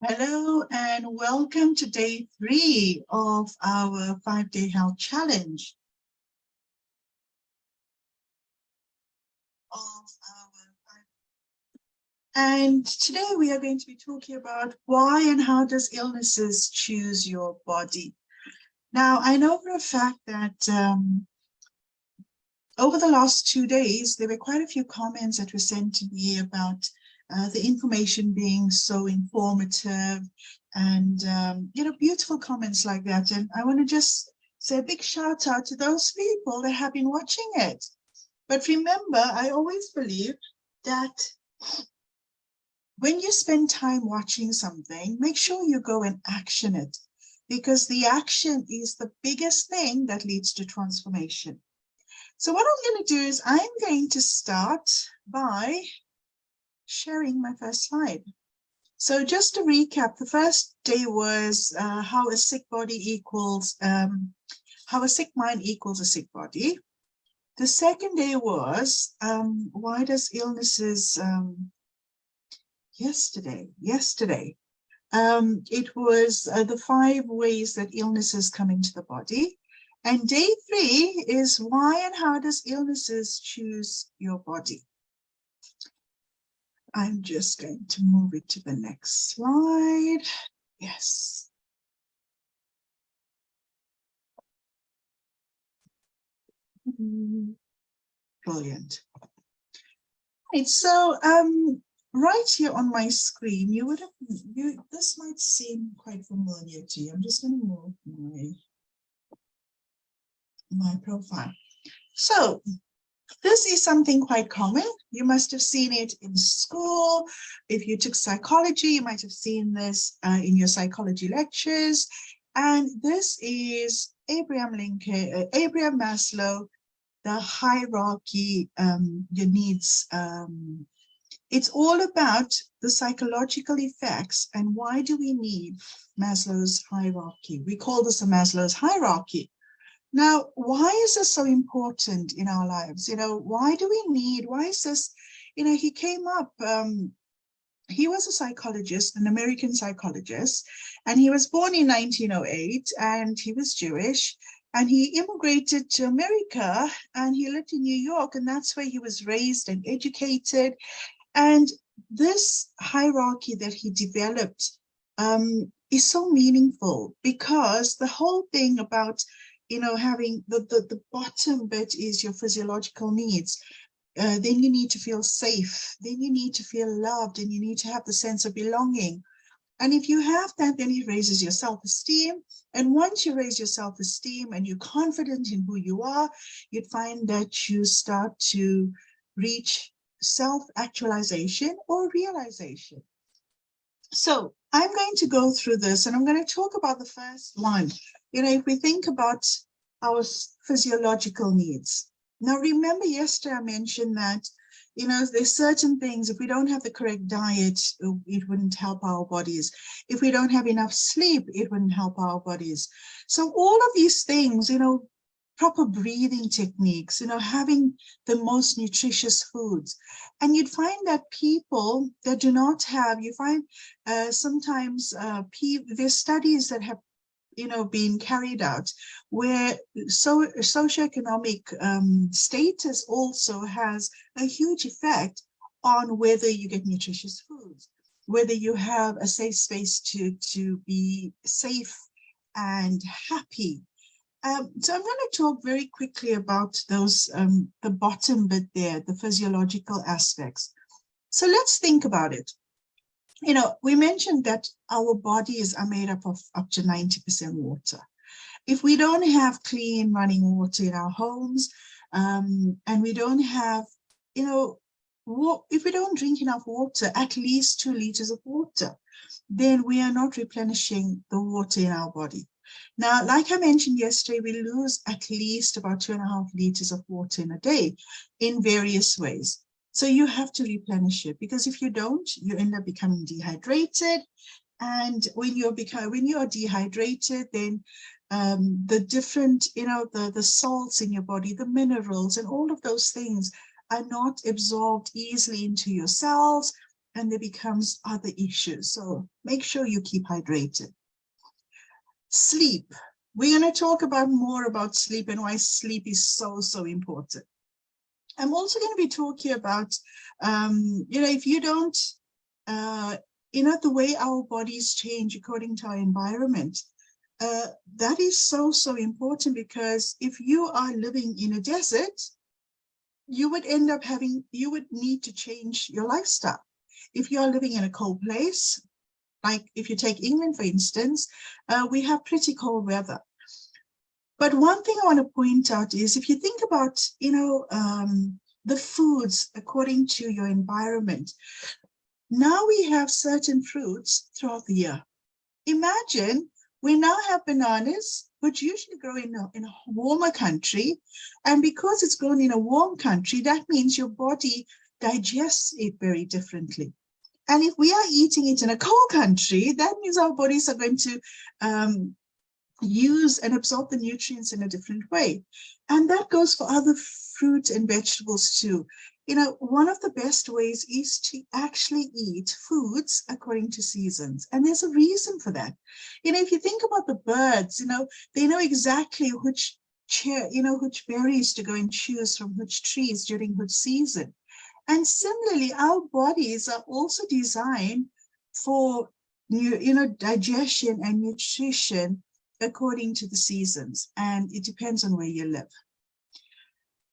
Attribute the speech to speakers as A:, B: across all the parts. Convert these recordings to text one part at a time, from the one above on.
A: Hello and welcome to day 3 of our 5-day health challenge. And today we are going to be talking about why and how does illnesses choose your body. Now, I know for a fact that over the last 2 days, there were quite a few comments that were sent to me about the information being so informative and, beautiful comments like that. And I want to just say a big shout out to those people that have been watching it. But remember, I always believe that when you spend time watching something, make sure you go and action it, because the action is the biggest thing that leads to transformation. So what I'm going to do is I'm going to start by sharing my first slide. So just to recap, the first day was how a sick body equals, how a sick mind equals a sick body. The second day was why does illnesses, yesterday, it was the 5 ways that illnesses come into the body. And day 3 is why and how does illnesses choose your body. I'm just going to move it to the next slide. Yes. Brilliant. Right, so right here on my screen, this might seem quite familiar to you. I'm just going to move my profile. So this is something quite common. You must have seen it in school. If you took psychology, you might have seen this in your psychology lectures. And this is Abraham Maslow, the hierarchy, your needs. It's all about the psychological effects and why do we need Maslow's hierarchy. We call this a Maslow's hierarchy. Now, why is this so important in our lives? Why is this, he came up, he was a psychologist, an American psychologist, and he was born in 1908 and he was Jewish and he immigrated to America and he lived in New York, and that's where he was raised and educated. And this hierarchy that he developed is so meaningful, because the whole thing about having the bottom bit is your physiological needs. Then you need to feel safe. Then you need to feel loved, and you need to have the sense of belonging. And if you have that, then it raises your self-esteem. And once you raise your self-esteem and you're confident in who you are, you'd find that you start to reach self-actualization or realization. So I'm going to go through this and I'm going to talk about the first one. If we think about our physiological needs. Now, remember yesterday I mentioned that, there's certain things, if we don't have the correct diet, it wouldn't help our bodies. If we don't have enough sleep, it wouldn't help our bodies. So all of these things, proper breathing techniques, having the most nutritious foods. And you'd find that people that do not have, you find sometimes there's studies that have being carried out where socioeconomic status also has a huge effect on whether you get nutritious foods, whether you have a safe space to be safe and happy. So I'm going to talk very quickly about those, the bottom bit there, the physiological aspects. So let's think about it. We mentioned that our bodies are made up of up to 90% water. If we don't have clean running water in our homes, and we don't have, if we don't drink enough water, at least 2 liters of water, then we are not replenishing the water in our body. Now, like I mentioned yesterday, we lose at least about 2.5 liters of water in a day in various ways. So you have to replenish it, because if you don't, you end up becoming dehydrated. And when you are dehydrated, then the different, the salts in your body, the minerals and all of those things are not absorbed easily into your cells. and there becomes other issues. So make sure you keep hydrated. Sleep. We're going to talk about more about sleep and why sleep is so, so important. I'm also going to be talking about, if you don't, the way our bodies change according to our environment, that is so, so important, because if you are living in a desert, you would need to change your lifestyle. If you are living in a cold place, like if you take England, for instance, we have pretty cold weather. But one thing I want to point out is, if you think about, the foods according to your environment, now we have certain fruits throughout the year. Imagine we now have bananas, which usually grow in a warmer country. And because it's grown in a warm country, that means your body digests it very differently. And if we are eating it in a cold country, that means our bodies are going to use and absorb the nutrients in a different way. And that goes for other fruit and vegetables too. One of the best ways is to actually eat foods according to seasons. And there's a reason for that. If you think about the birds, they know exactly which berries to go and choose from which trees during which season. And similarly, our bodies are also designed for digestion and nutrition according to the seasons, and it depends on where you live.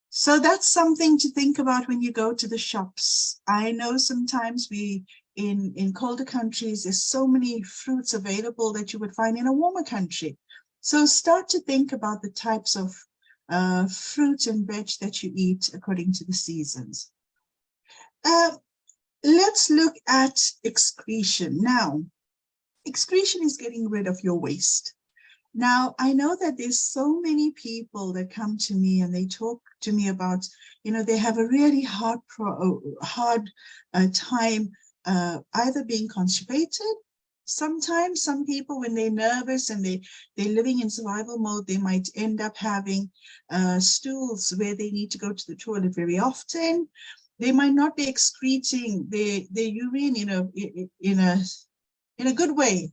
A: So that's something to think about when you go to the shops. I know sometimes in colder countries, there's so many fruits available that you would find in a warmer country. So start to think about the types of fruit and veg that you eat according to the seasons. Let's look at excretion. Now, excretion is getting rid of your waste. Now, I know that there's so many people that come to me and they talk to me about, they have a really hard time either being constipated. Sometimes some people, when they're nervous and they're living in survival mode, they might end up having stools where they need to go to the toilet very often. They might not be excreting their urine in a good way.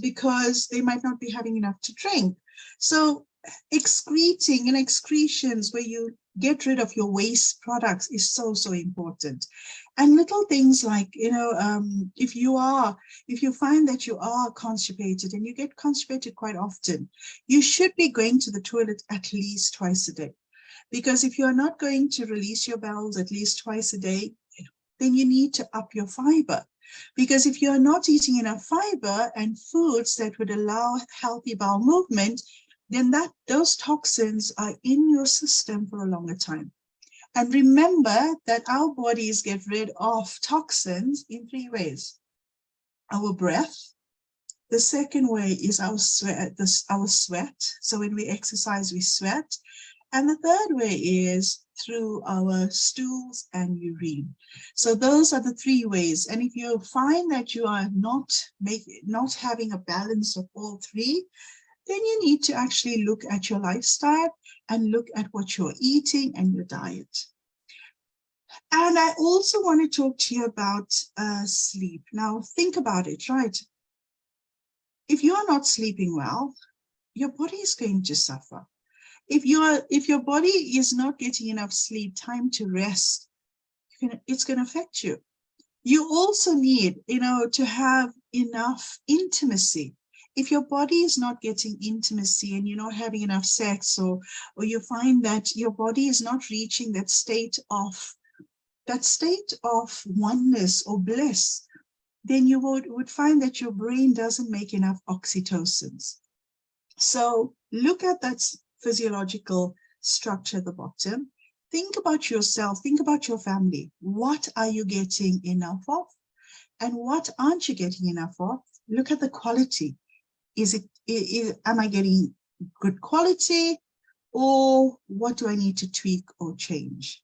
A: Because they might not be having enough to drink. So excreting and excretions, where you get rid of your waste products, is so, so important. And little things like, if you find that you are constipated, and you get constipated quite often, you should be going to the toilet at least twice a day. Because if you're not going to release your bowels at least twice a day, then you need to up your fiber. Because if you're not eating enough fiber and foods that would allow healthy bowel movement, then those toxins are in your system for a longer time. And remember that our bodies get rid of toxins in 3 ways. Our breath. The second way is our sweat. So when we exercise, we sweat. And the third way is through our stools and urine. So those are the 3 ways. And if you find that you are not having a balance of all 3, then you need to actually look at your lifestyle and look at what you're eating and your diet. And I also want to talk to you about sleep. Now, think about it, right? If you are not sleeping well, your body is going to suffer. If your body is not getting enough sleep, time to rest, it's going to affect you. You also need, to have enough intimacy. If your body is not getting intimacy and you're not having enough sex, or you find that your body is not reaching that state of oneness or bliss, then you would find that your brain doesn't make enough oxytocins. So look at that physiological structure at the bottom. Think about yourself, think about your family. What are you getting enough of? And what aren't you getting enough of? Look at the quality. Am I getting good quality, or what do I need to tweak or change?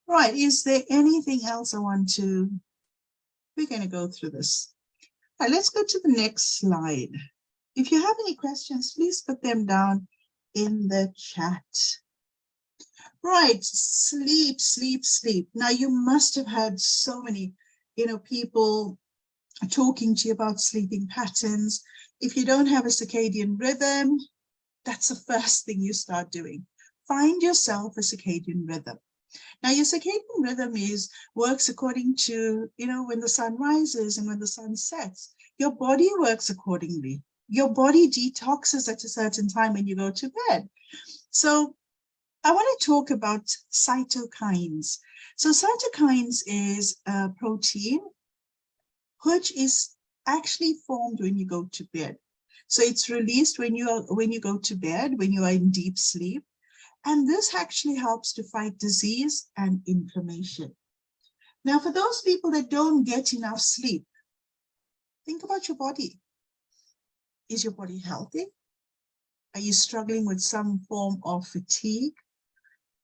A: Right, is there anything else we're going to go through this. All right, let's go to the next slide. If you have any questions, please put them down in the chat. Right, sleep. Now you must have had so many people talking to you about sleeping patterns. If you don't have a circadian rhythm, that's the first thing you start doing. Find yourself a circadian rhythm. Now, your circadian rhythm works according to, when the sun rises and when the sun sets. Your body works accordingly. Your body detoxes at a certain time when you go to bed. So I want to talk about cytokines. So cytokines is a protein which is actually formed when you go to bed. So it's released when you go to bed, when you are in deep sleep. And this actually helps to fight disease and inflammation. Now, for those people that don't get enough sleep, think about your body. Is your body healthy? Are you struggling with some form of fatigue?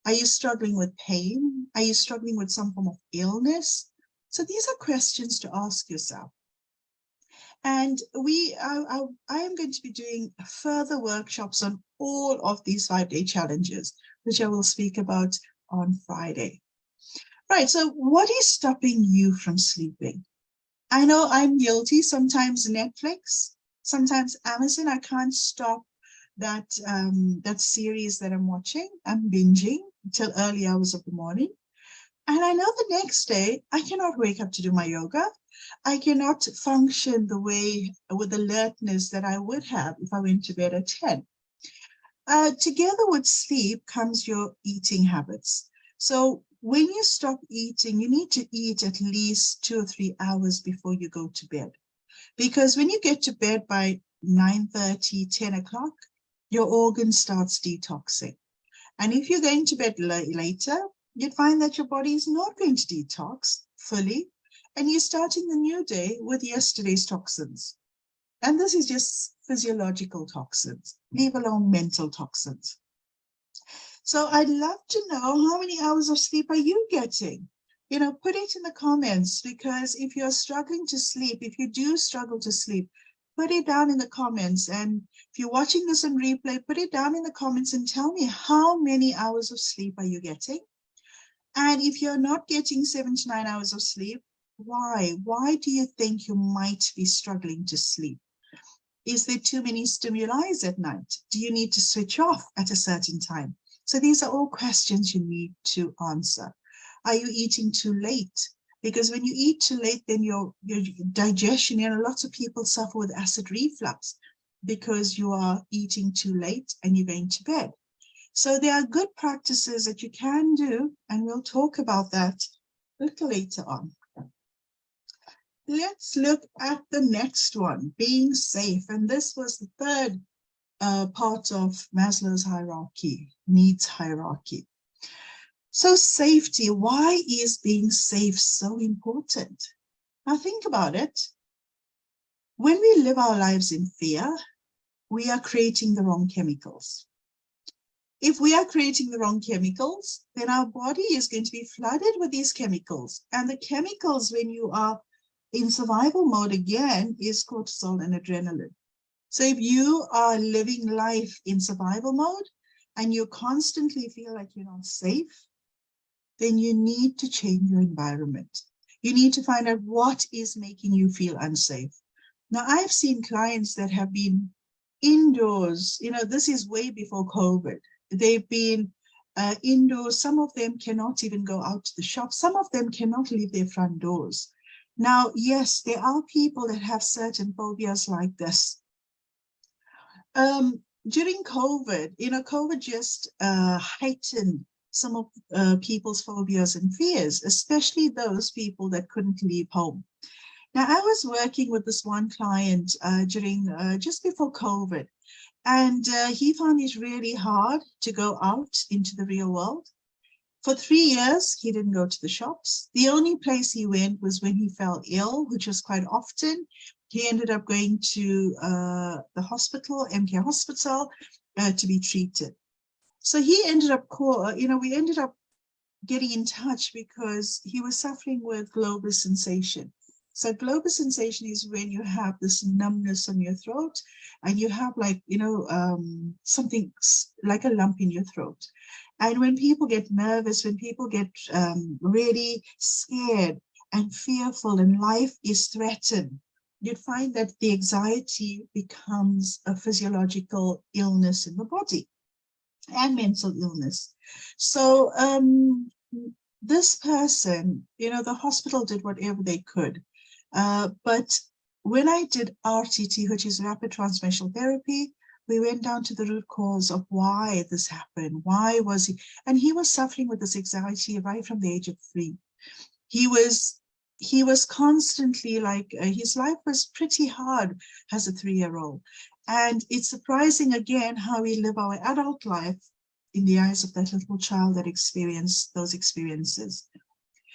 A: Are you struggling with pain? Are you struggling with some form of illness? So these are questions to ask yourself. And I am going to be doing further workshops on all of these 5-day challenges, which I will speak about on Friday. Right, so what is stopping you from sleeping? I know I'm guilty. Sometimes Netflix, sometimes Amazon. I can't stop that series that I'm watching. I'm binging till early hours of the morning. And I know the next day, I cannot wake up to do my yoga. I cannot function the way with alertness that I would have if I went to bed at 10. Together with sleep comes your eating habits. So when you stop eating, you need to eat at least 2 or 3 hours before you go to bed. Because when you get to bed by 9:30, 10 o'clock, your organ starts detoxing. And if you're going to bed later, you'd find that your body is not going to detox fully, and you're starting the new day with yesterday's toxins. And this is just physiological toxins, leave alone mental toxins. So I'd love to know, how many hours of sleep are you getting? Put it in the comments, because if you're struggling to sleep, if you do struggle to sleep, put it down in the comments. And if you're watching this on replay, put it down in the comments and tell me, how many hours of sleep are you getting? And if you're not getting 7 to 9 hours of sleep, why? Why do you think you might be struggling to sleep? Is there too many stimuli at night? Do you need to switch off at a certain time? So these are all questions you need to answer. Are you eating too late? Because when you eat too late, then your digestion, lots of people suffer with acid reflux because you are eating too late and you're going to bed. So there are good practices that you can do, and we'll talk about that a little later on. Let's look at the next one, being safe. And this was the third part of Maslow's hierarchy, needs hierarchy. So safety, why is being safe so important? Now think about it. When we live our lives in fear, we are creating the wrong chemicals. If we are creating the wrong chemicals, then our body is going to be flooded with these chemicals. And the chemicals, when you are in survival mode again, is cortisol and adrenaline. So if you are living life in survival mode and you constantly feel like you're not safe, then you need to change your environment. You need to find out what is making you feel unsafe. Now, I've seen clients that have been indoors. This is way before COVID. They've been indoors. Some of them cannot even go out to the shop. Some of them cannot leave their front doors. Now, yes, there are people that have certain phobias like this. During COVID, COVID just heightened some of people's phobias and fears, especially those people that couldn't leave home. Now, I was working with this one client during just before COVID, and he found it really hard to go out into the real world. For 3 years, he didn't go to the shops. The only place he went was when he fell ill, which was quite often. He ended up going to the hospital, MK Hospital, to be treated. So he ended up, we ended up getting in touch because he was suffering with global sensation. So global sensation is when you have this numbness on your throat and you have something like a lump in your throat. And when people get nervous, when people get really scared, and fearful and life is threatened, you'd find that the anxiety becomes a physiological illness in the body and mental illness. So this person, the hospital did whatever they could. But when I did RTT, which is rapid transmissional therapy, we went down to the root cause of why this happened. Why was he? And he was suffering with this anxiety right from the age of 3. He was constantly like, his life was pretty hard as a 3-year-old. And it's surprising again how we live our adult life in the eyes of that little child that experienced those experiences.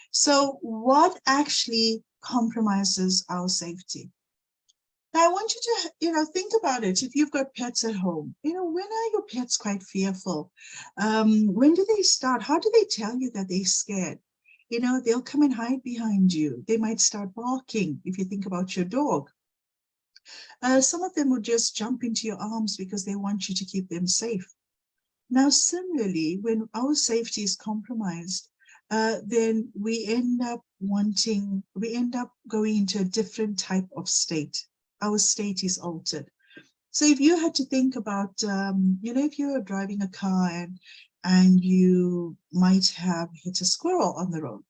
A: So what actually compromises our safety? Now, I want you to, think about it. If you've got pets at home, when are your pets quite fearful? When do they start? How do they tell you that they're scared? They'll come and hide behind you. They might start barking if you think about your dog. Some of them will just jump into your arms because they want you to keep them safe. Now, similarly, when our safety is compromised, then we end up going into a different type of state. Our state is altered. So if you had to think about, if you're driving a car and you might have hit a squirrel on the road,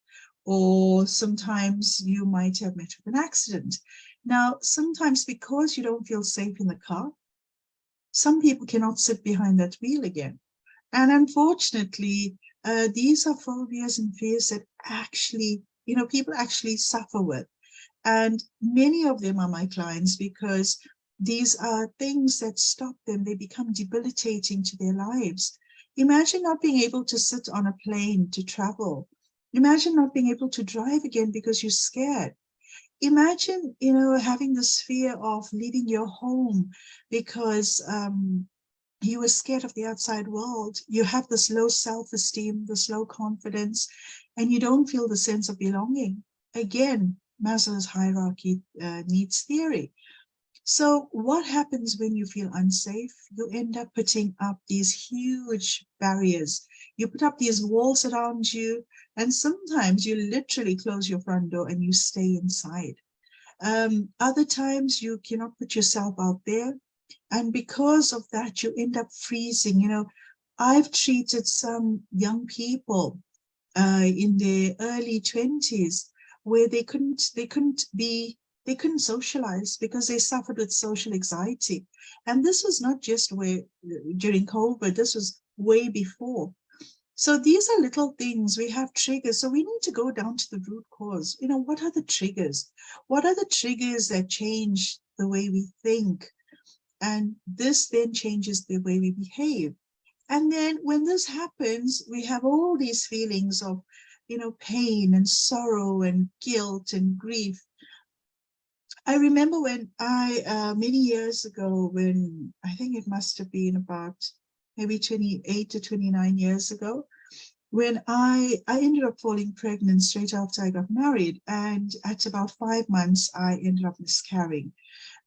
A: or sometimes you might have met with an accident. Now, sometimes because you don't feel safe in the car, some people cannot sit behind that wheel again. And unfortunately, these are phobias and fears that actually, people actually suffer with. And many of them are my clients because these are things that stop them. They become debilitating to their lives. Imagine not being able to sit on a plane to travel. Imagine not being able to drive again because you're scared. Imagine, having this fear of leaving your home because you were scared of the outside world. You have this low self-esteem, this low confidence, and you don't feel the sense of belonging. Again, Maslow's hierarchy needs theory. So what happens when you feel unsafe? You end up putting up these huge barriers. You put up these walls around you, and sometimes you literally close your front door and you stay inside. Other times you cannot put yourself out there. And because of that, you end up freezing. I've treated some young people in their early 20s where they couldn't socialize because they suffered with social anxiety. And this was not just during COVID, this was way before. So these are little things. We have triggers. So we need to go down to the root cause. What are the triggers? What are the triggers that change the way we think? And this then changes the way we behave. And then when this happens, we have all these feelings of, pain and sorrow and guilt and grief. I remember when many years ago, when I think it must have been about maybe 28 to 29 years ago, when I ended up falling pregnant straight after I got married. And at about 5 months, I ended up miscarrying.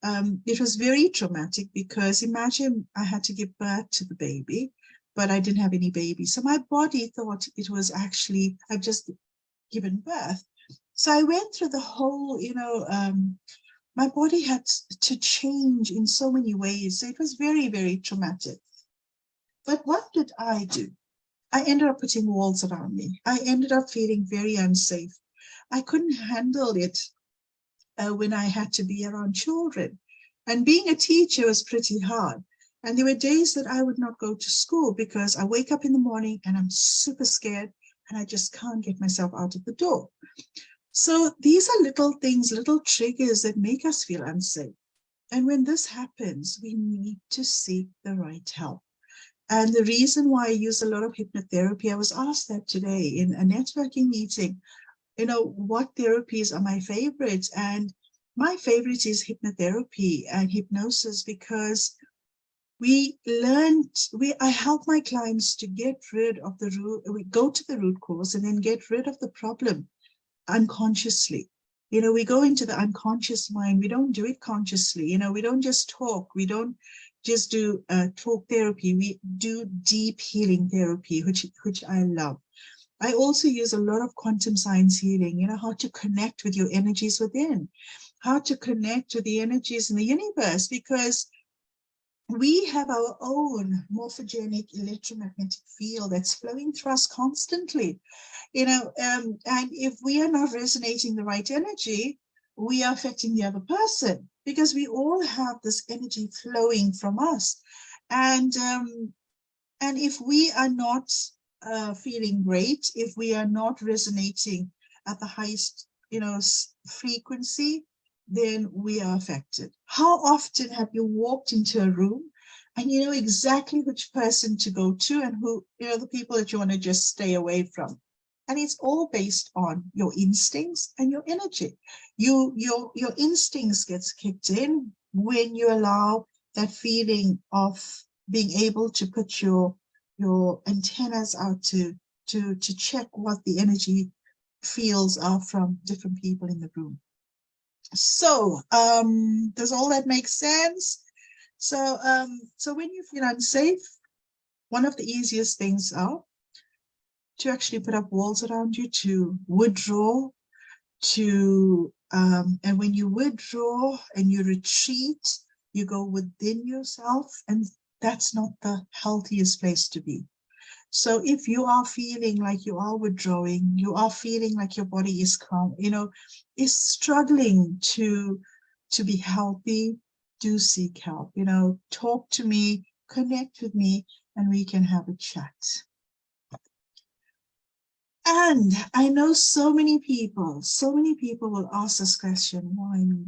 A: It was very traumatic because imagine I had to give birth to the baby, but I didn't have any baby. So my body thought it was actually, I've just given birth. So I went through the whole, my body had to change in so many ways. So it was very, very traumatic. But what did I do? I ended up putting walls around me. I ended up feeling very unsafe. I couldn't handle it when I had to be around children. And being a teacher was pretty hard. And there were days that I would not go to school because I wake up in the morning and I'm super scared and I just can't get myself out of the door. So these are little things, little triggers that make us feel unsafe. And when this happens, we need to seek the right help. And the reason why I use a lot of hypnotherapy, I was asked that today in a networking meeting, what therapies are my favorites? And my favorite is hypnotherapy and hypnosis because I help my clients to get rid of the root, we go to the root cause and then get rid of the problem unconsciously. We go into the unconscious mind. We don't do it consciously. We don't just talk. We don't just do talk therapy. We do deep healing therapy, which I love. I also use a lot of quantum science healing, how to connect with your energies within, how to connect with the energies in the universe, because we have our own morphogenic electromagnetic field that's flowing through us constantly, and if we are not resonating the right energy, we are affecting the other person, because we all have this energy flowing from us. And if we are not feeling great, if we are not resonating at the highest, frequency, then we are affected. How often have you walked into a room and you know exactly which person to go to and who, the people that you want to just stay away from? And it's all based on your instincts and your energy. Your instincts gets kicked in when you allow that feeling of being able to put your antennas out to check what the energy fields are from different people in the room. So does all that make sense? So when you feel unsafe, one of the easiest things are to actually put up walls around you, to withdraw, and when you withdraw and you retreat, you go within yourself, and that's not the healthiest place to be. So if you are feeling like you are withdrawing, you are feeling like your body is calm, is struggling to be healthy, do seek help. Talk to me, connect with me, and we can have a chat. And I know so many people will ask this question, why me?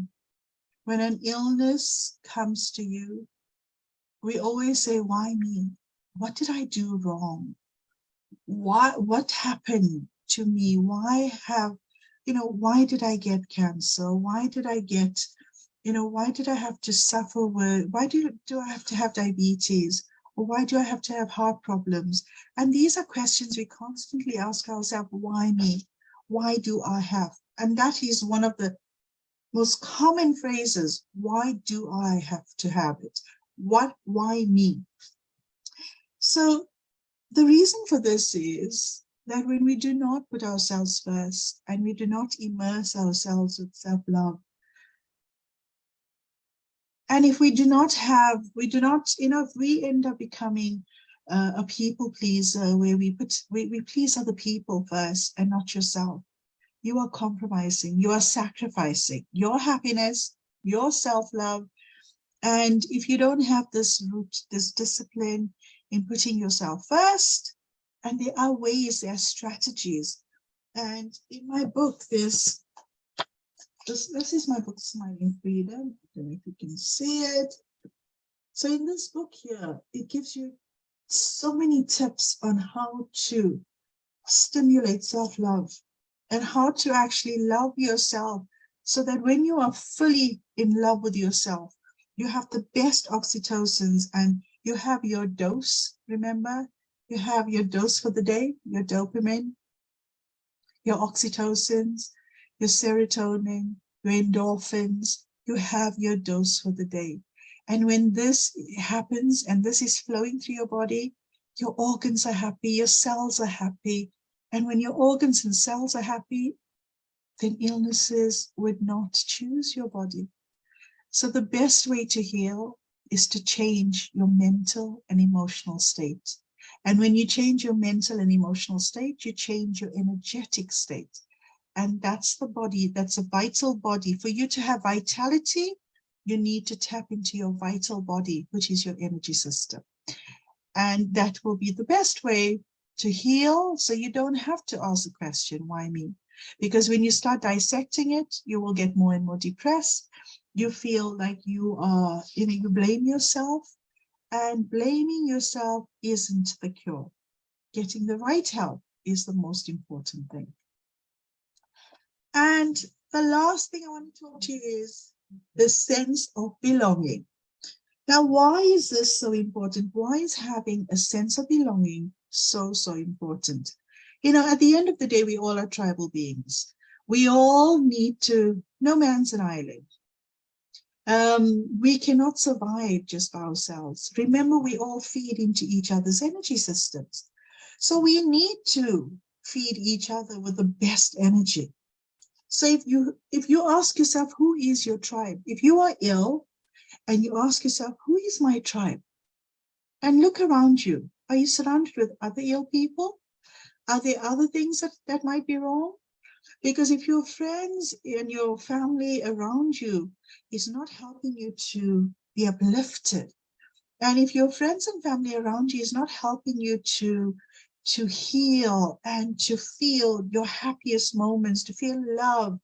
A: When an illness comes to you, we always say, why me? What did I do wrong? What happened to me? Why did I get cancer? Why did I get, why did I have to suffer with, why do I have to have diabetes? Or why do I have to have heart problems? And these are questions we constantly ask ourselves, why me? Why do I have? And that is one of the most common phrases. Why do I have to have it? Why me? So the reason for this is that when we do not put ourselves first and we do not immerse ourselves with self-love, and if we do not, if we end up becoming a people pleaser where we please other people first and not yourself, you are compromising, you are sacrificing your happiness, your self-love. And if you don't have this root, this discipline in putting yourself first, and there are ways, there are strategies. And in my book, this is my book, Smiling Freedom. I don't know if you can see it. So in this book here, it gives you so many tips on how to stimulate self-love and how to actually love yourself, so that when you are fully in love with yourself, you have the best oxytocins and you have your dose. Remember, you have your dose for the day, your dopamine, your oxytocins, your serotonin, your endorphins. You have your dose for the day. And when this happens and this is flowing through your body, your organs are happy, your cells are happy. And when your organs and cells are happy, then illnesses would not choose your body. So the best way to heal is to change your mental and emotional state. And when you change your mental and emotional state, you change your energetic state. And that's the body, that's a vital body. For you to have vitality, you need to tap into your vital body, which is your energy system. And that will be the best way to heal. So you don't have to ask the question, why me? Because when you start dissecting it, you will get more and more depressed. You feel like you are, you blame yourself, and blaming yourself isn't the cure. Getting the right help is the most important thing. And the last thing I want to talk to you is the sense of belonging. Now, why is this so important? Why is having a sense of belonging so important? At the end of the day, we all are tribal beings. We all need to, no man's an island. We cannot survive just by ourselves. Remember, we all feed into each other's energy systems. So we need to feed each other with the best energy. So if you ask yourself, who is your tribe? If you are ill and you ask yourself, who is my tribe? And look around you. Are you surrounded with other ill people? Are there other things that might be wrong? Because if your friends and your family around you is not helping you to be uplifted, and if your friends and family around you is not helping you to heal and to feel your happiest moments, to feel love,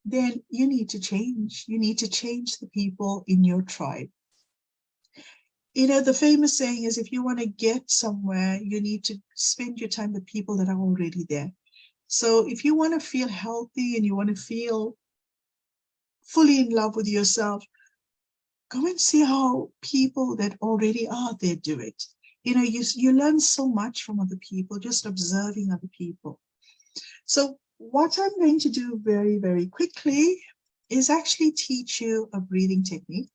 A: then you need to change. You need to change the people in your tribe. You know, the famous saying is, if you want to get somewhere, you need to spend your time with people that are already there. So if you want to feel healthy and you want to feel fully in love with yourself, go and see how people that already are there do it. You know, you learn so much from other people, just observing other people. So what I'm going to do very, very quickly is actually teach you a breathing technique.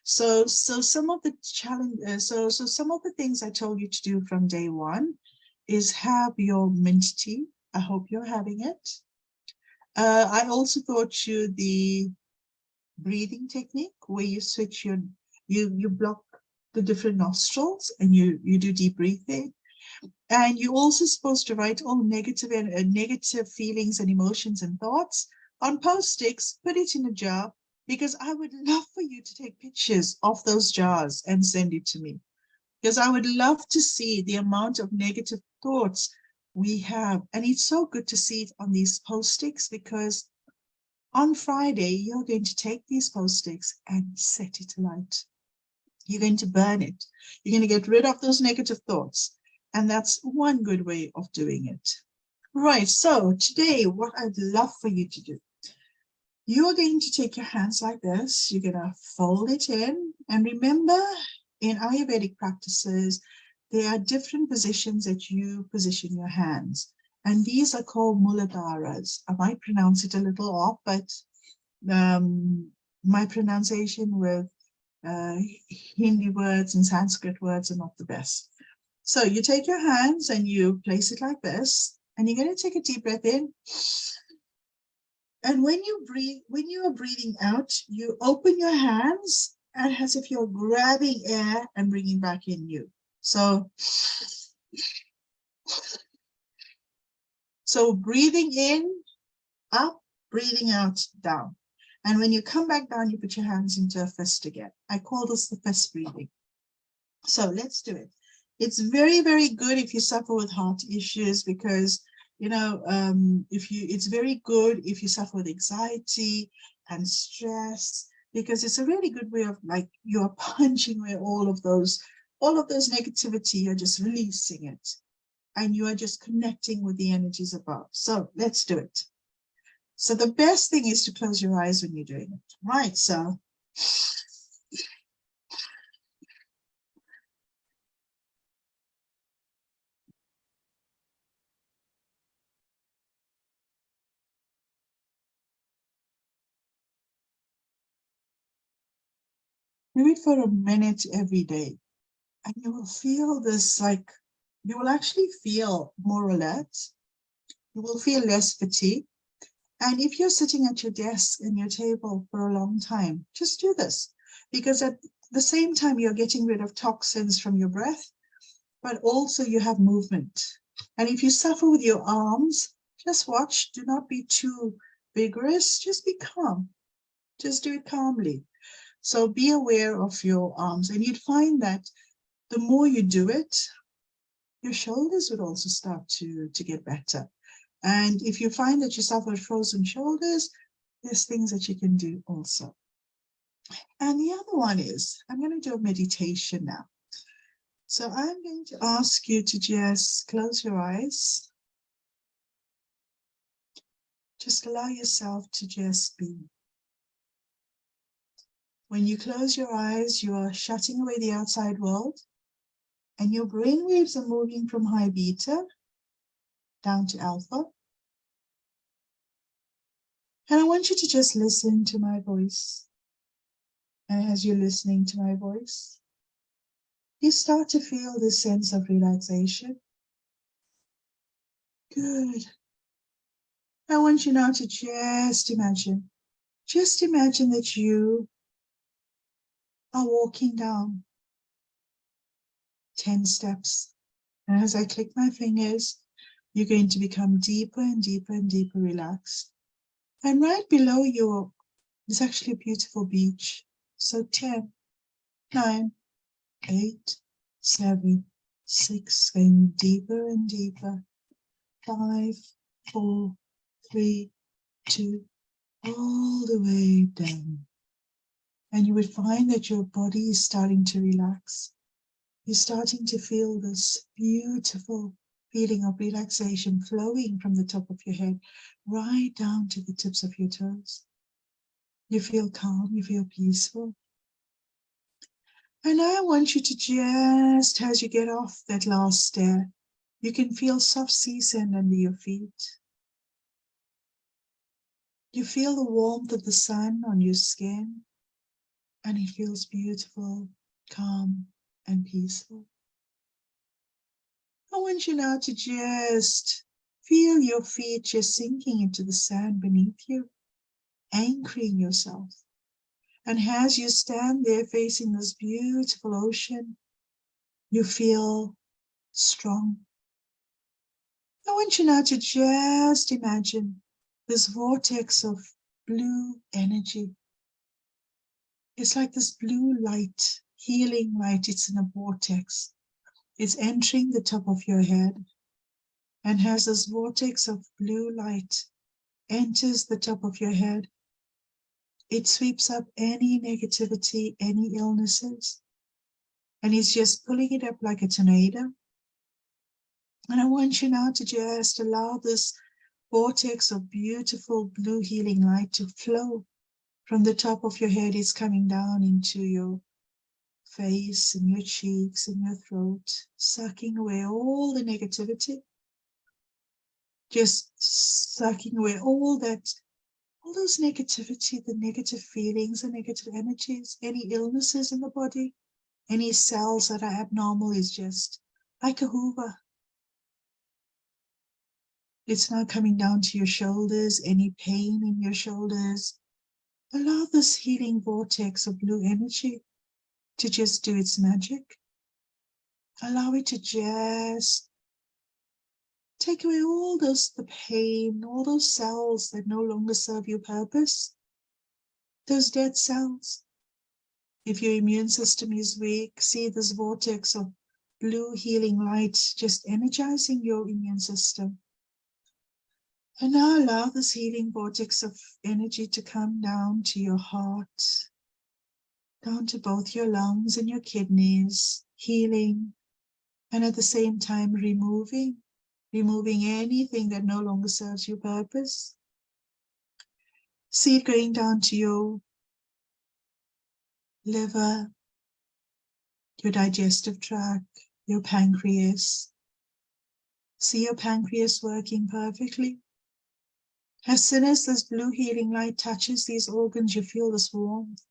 A: So some of the some of the things I told you to do from day one is have your mint tea. I hope you're having it. I also taught you the breathing technique where you switch you block the different nostrils and you do deep breathing. And you're also supposed to write all negative feelings and emotions and thoughts on post-its, put it in a jar, because I would love for you to take pictures of those jars and send it to me. Because I would love to see the amount of negative thoughts we have. And it's so good to see it on these post-its, because on Friday, you're going to take these post-its and set it alight. You're going to burn it. You're going to get rid of those negative thoughts. And that's one good way of doing it. Right, so today, what I'd love for you to do, you are going to take your hands like this. You're going to fold it in. And remember, in Ayurvedic practices, there are different positions that you position your hands. And these are called Muladharas. I might pronounce it a little off, but my pronunciation with Hindi words and Sanskrit words are not the best. So you take your hands and you place it like this, and you're going to take a deep breath in. And when you are breathing out, you open your hands and as if you're grabbing air and bringing back in you. So breathing in, up, breathing out, down. And when you come back down, you put your hands into a fist again. I call this the fist breathing. So let's do it. It's very, very good if you suffer with heart issues, because, you know, it's very good if you suffer with anxiety and stress, because it's a really good way of, like, you're punching away all of those negativity, you're just releasing it. And you are just connecting with the energies above. So let's do it. So the best thing is to close your eyes when you're doing it. Right, so do it for a minute every day. And you will feel this, like, you will actually feel more alert. You will feel less fatigue. And if you're sitting at your desk and your table for a long time, just do this, because at the same time you're getting rid of toxins from your breath, but also you have movement. And if you suffer with your arms, just watch. Do not be too vigorous. Just be calm. Just do it calmly. So be aware of your arms, and you'd find that the more you do it, your shoulders would also start to get better. And if you find that you suffer with frozen shoulders, there's things that you can do also. And the other one is, I'm going to do a meditation now. So I'm going to ask you to just close your eyes. Just allow yourself to just be. When you close your eyes, you are shutting away the outside world, and your brain waves are moving from high beta down to alpha. And I want you to just listen to my voice. And as you're listening to my voice, you start to feel this sense of relaxation. Good. I want you now to just imagine that you are walking down 10 steps. And as I click my fingers, you're going to become deeper and deeper and deeper relaxed. And right below you is actually a beautiful beach. So 10, 9, 8, 7, 6, going deeper and deeper. 5, 4, 3, 2, all the way down. And you would find that your body is starting to relax. You're starting to feel this beautiful feeling of relaxation flowing from the top of your head right down to the tips of your toes. You feel calm, you feel peaceful. And I want you to just, as you get off that last stair, you can feel soft sea sand under your feet. You feel the warmth of the sun on your skin, and it feels beautiful, calm, and peaceful. I want you now to just feel your feet just sinking into the sand beneath you, anchoring yourself. And as you stand there facing this beautiful ocean, you feel strong. I want you now to just imagine this vortex of blue energy. It's like this blue light, healing light. It's in a vortex. It's entering the top of your head, and as this vortex of blue light enters the top of your head, it sweeps up any negativity, any illnesses, and it's just pulling it up like a tornado. And I want you now to just allow this vortex of beautiful blue healing light to flow from the top of your head. It's coming down into your face and your cheeks and your throat, sucking away all the negativity, just sucking away all those negativity, the negative feelings, the negative energies, any illnesses in the body, any cells that are abnormal. Is just like a hoover. It's now coming down to your shoulders, any pain in your shoulders. Allow this healing vortex of blue energy to just do its magic. Allow it to just take away all the pain, all those cells that no longer serve your purpose, those dead cells. If your immune system is weak, see this vortex of blue healing light just energizing your immune system. And now allow this healing vortex of energy to come down to your heart, down to both your lungs and your kidneys, healing, and at the same time removing anything that no longer serves your purpose. See it going down to your liver, your digestive tract, your pancreas. See your pancreas working perfectly. As soon as this blue healing light touches these organs, you feel this warmth,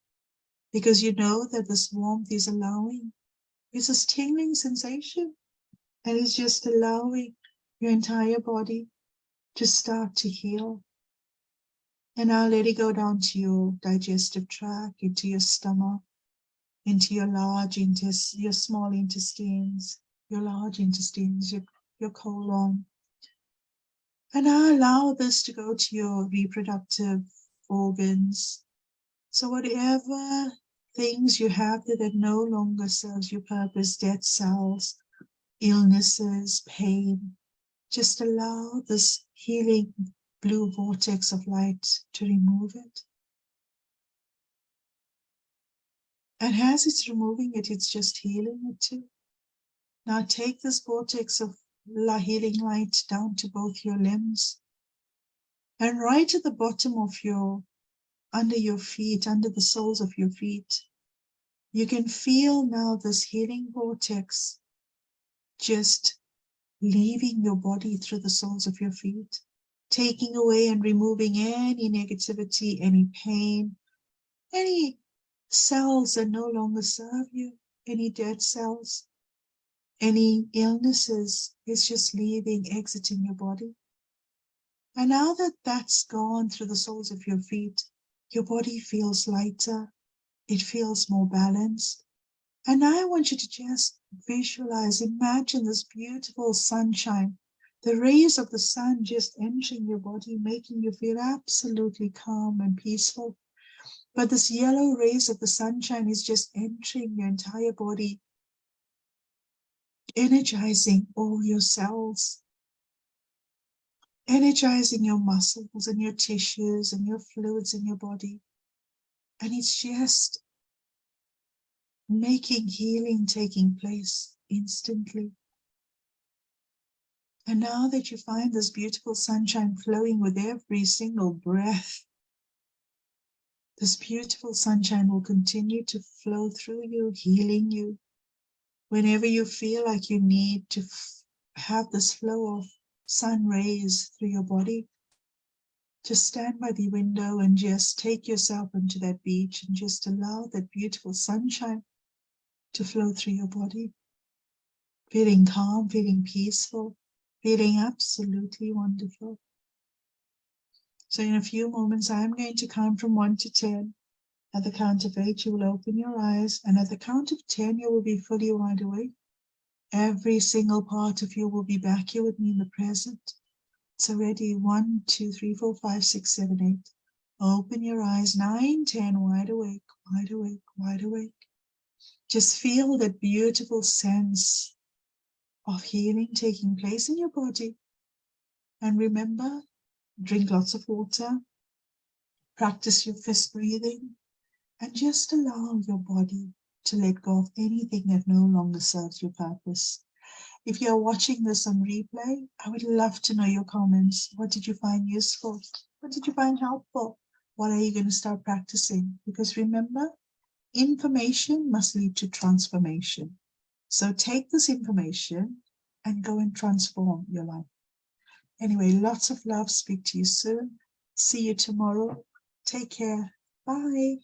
A: because you know that this warmth is allowing, it's a tingling sensation, and it's just allowing your entire body to start to heal. And now let it go down to your digestive tract, into your stomach, into your large intestines, your small intestines, your large intestines, your colon. And now allow this to go to your reproductive organs. So whatever things you have that no longer serves your purpose, dead cells, illnesses, pain, just allow this healing blue vortex of light to remove it. And as it's removing it, it's just healing it too. Now take this vortex of healing light down to both your limbs, and right at the bottom of under your feet, under the soles of your feet, you can feel now this healing vortex just leaving your body through the soles of your feet, taking away and removing any negativity, any pain, any cells that no longer serve you, any dead cells. Any illnesses is just leaving, exiting your body. And now that that's gone through the soles of your feet, your body feels lighter, it feels more balanced. And now I want you to just visualize, imagine this beautiful sunshine, the rays of the sun just entering your body, making you feel absolutely calm and peaceful. But this yellow rays of the sunshine is just entering your entire body, energizing all your cells, energizing your muscles and your tissues and your fluids in your body. And it's just making healing taking place instantly. And now that you find this beautiful sunshine flowing with every single breath, this beautiful sunshine will continue to flow through you, healing you. Whenever you feel like you need to have this flow of sun rays through your body, just stand by the window and just take yourself into that beach and just allow that beautiful sunshine to flow through your body. Feeling calm, feeling peaceful, feeling absolutely wonderful. So in a few moments, I'm going to count from 1 to 10. At the count of 8, you will open your eyes. And at the count of 10, you will be fully wide awake. Every single part of you will be back here with me in the present. So ready, 1, 2, 3, 4, 5, 6, 7, 8. Open your eyes, 9, 10, wide awake, wide awake, wide awake. Just feel that beautiful sense of healing taking place in your body. And remember, drink lots of water, practice your fist breathing, and just allow your body to let go of anything that no longer serves your purpose. If you're watching this on replay, I would love to know your comments. What did you find useful? What did you find helpful? What are you going to start practicing? Because remember, information must lead to transformation. So take this information and go and transform your life. Anyway, lots of love. Speak to you soon. See you tomorrow. Take care. Bye.